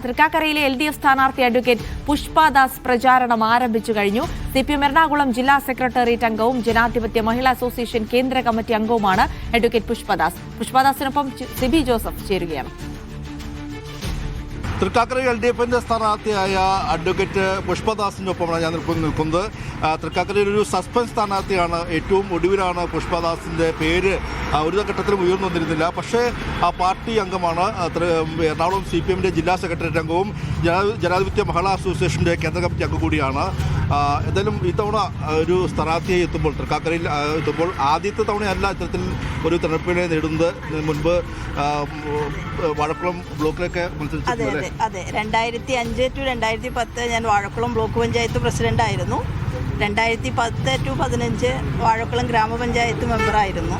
തൃക്കാക്കരയിലെ LDF സ്ഥാനാർത്ഥി advocate Pushpadas പ്രചാരണം ആരംഭിച്ചു കഴിഞ്ഞു. CPM എറണാകുളം ജില്ലാ സെക്രട്ടേറിയറ്റ് അംഗവും ജനാധിപത്യ മഹിളാ അസോസിയേഷൻ കേന്ദ്ര കമ്മിറ്റി അംഗവുമാണ് അഡ്വക്കേറ്റ് പുഷ്പദാസ്. പുഷ്പദാസിനൊപ്പം സിബി ജോസഫ് ചേരുകയാണ്. തൃക്കാക്കര LDFന്റെ സ്ഥാനാർത്ഥിയായ അഡ്വക്കേറ്റ് പുഷ്പദാസിനൊപ്പമാണ് ഞാൻ നിൽക്കുന്നത്. തൃക്കാക്കരയിൽ ഒരു സസ്പെൻസ് സ്ഥാനാർത്ഥിയാണ്. ഏറ്റവും ഒടുവിലാണ് പുഷ്പദാസിന്റെ പേര് ഒരു ഘട്ടത്തിലും ഉയർന്നു വന്നിരുന്നില്ല. പക്ഷേ ആ പാർട്ടി അംഗമാണ്. എറണാകുളം CPMന്റെ ജില്ലാ സെക്രട്ടേറിയറ്റ് അംഗവും ജനാധിപത്യ മഹിളാ അസോസിയേഷന്റെ കേന്ദ്ര കമ്മിറ്റി അംഗം കൂടിയാണ്. എന്തായാലും ഇത്തവണ ഒരു സ്ഥാനാർത്ഥിയായി എത്തുമ്പോൾ തൃക്കാക്കരയിൽ എത്തുമ്പോൾ ആദ്യത്തെ തവണയല്ല ഇത്തരത്തിൽ ഒരു തെരഞ്ഞെടുപ്പിനെ നേടുന്നത്. മുൻപ് വാഴക്കുളം ബ്ലോക്കിലൊക്കെ മത്സരിച്ചിട്ടുണ്ട്. അതെ, 2005 to 2010 ഞാൻ വാഴക്കുളം ബ്ലോക്ക് പഞ്ചായത്ത് പ്രസിഡന്റ് ആയിരുന്നു. 2010 to 2015 വാഴക്കുളം ഗ്രാമപഞ്ചായത്ത് മെമ്പറായിരുന്നു.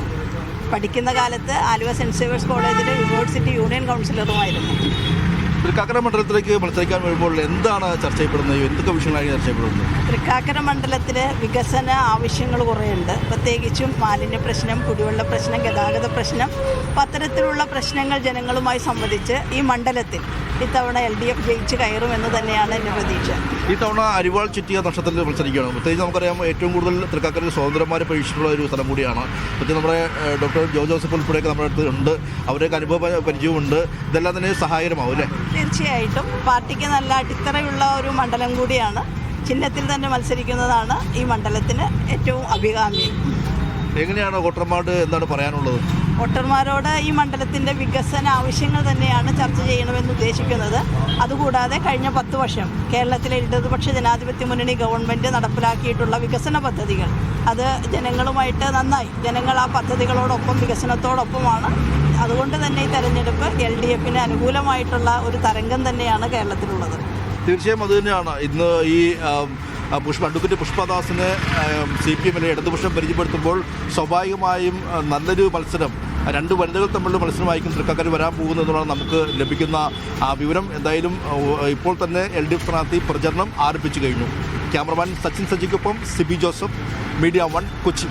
പഠിക്കുന്ന കാലത്ത് ആലുവ സെന്റ് സേവേഴ്സ് കോളേജിലെ യൂണിവേഴ്സിറ്റി യൂണിയൻ കൗൺസിലറുമായിരുന്നു. തൃക്കാക്കര മണ്ഡലത്തിലേക്ക് മത്സരിക്കാൻ വരുമ്പോൾ എന്താണ് ചർച്ച ചെയ്യപ്പെടുന്നത്? എന്തൊക്കെ വിഷയങ്ങളാണ് ചർച്ച ചെയ്യപ്പെടുന്നത്? തൃക്കാക്കര മണ്ഡലത്തിൽ വികസന ആവശ്യങ്ങൾ കുറേയുണ്ട്. പ്രത്യേകിച്ചും മാലിന്യ പ്രശ്നം, കുടിവെള്ള പ്രശ്നം, ഗതാഗത പ്രശ്നം, അത്തരത്തിലുള്ള പ്രശ്നങ്ങൾ ജനങ്ങളുമായി സംവദിച്ച് ഈ മണ്ഡലത്തിൽ ഇത്തവണ LDF ജയിച്ച് കയറുമെന്ന് തന്നെയാണ് എൻ്റെ പ്രതീക്ഷ. ഈ തവണ അരിവാൾ ചുറ്റിയ നക്ഷത്രത്തിൽ മത്സരിക്കുകയാണ്. പ്രത്യേകിച്ച് നമുക്കറിയാം ഏറ്റവും കൂടുതൽ തൃക്കാക്കരയിൽ സ്വതന്ത്രന്മാരെ പരീക്ഷിച്ചിട്ടുള്ള ഒരു സ്ഥലം കൂടിയാണ്. പ്രത്യേകിച്ച് നമ്മുടെ ഡോക്ടർ ജോസഫ് ഉൾപ്പെടെയൊക്കെ നമ്മുടെ അടുത്ത് ഉണ്ട്. അവരൊക്കെ അനുഭവ പരിചയമുണ്ട്. ഇതെല്ലാം തന്നെ സഹായകരമാവും അല്ലേ? തീർച്ചയായിട്ടും പാർട്ടിക്ക് നല്ല അടിത്തറയുള്ള ഒരു മണ്ഡലം കൂടിയാണ്. ചിഹ്നത്തിൽ തന്നെ മത്സരിക്കുന്നതാണ് ഈ മണ്ഡലത്തിന് ഏറ്റവും അഭികാമ്യം. എങ്ങനെയാണ് വോട്ടർമാരോട് എന്താണ് പറയാനുള്ളത്? വോട്ടർമാരോട് ഈ മണ്ഡലത്തിൻ്റെ വികസന ആവശ്യങ്ങൾ തന്നെയാണ് ചർച്ച ചെയ്യണമെന്ന് ഉദ്ദേശിക്കുന്നത്. അതുകൂടാതെ കഴിഞ്ഞ 10 വർഷം കേരളത്തിലെ ഇടതുപക്ഷ ജനാധിപത്യ മുന്നണി ഗവൺമെൻറ് നടപ്പിലാക്കിയിട്ടുള്ള വികസന പദ്ധതികൾ അത് ജനങ്ങളുമായിട്ട് നന്നായി, ജനങ്ങൾ ആ പദ്ധതികളോടൊപ്പം വികസനത്തോടൊപ്പമാണ്. അതുകൊണ്ട് തന്നെ ഈ തെരഞ്ഞെടുപ്പ് LDFന് അനുകൂലമായിട്ടുള്ള ഒരു തരംഗം തന്നെയാണ് കേരളത്തിലുള്ളത്. തീർച്ചയായും അത് തന്നെയാണ്. ഇന്ന് ഈ അഡ്വക്കേറ്റ് പുഷ്പദാസിനെ CPMലെ ഇടതുപക്ഷം പരിചയപ്പെടുത്തുമ്പോൾ സ്വാഭാവികമായും നല്ലൊരു മത്സരം, രണ്ട് വനിതകൾ തമ്മിലുള്ള മത്സരമായിരിക്കും തൃക്കാക്കര വരാൻ പോകുന്നതെന്നാണ് നമുക്ക് ലഭിക്കുന്ന വിവരം. എന്തായാലും ഇപ്പോൾ തന്നെ LDF സ്ഥാനാർത്ഥി പ്രചരണം ആരംഭിച്ചു കഴിഞ്ഞു. ക്യാമറമാൻ സച്ചിൻ സജിക്കൊപ്പം സിബി ജോസഫ്, മീഡിയ 1 കൊച്ചി.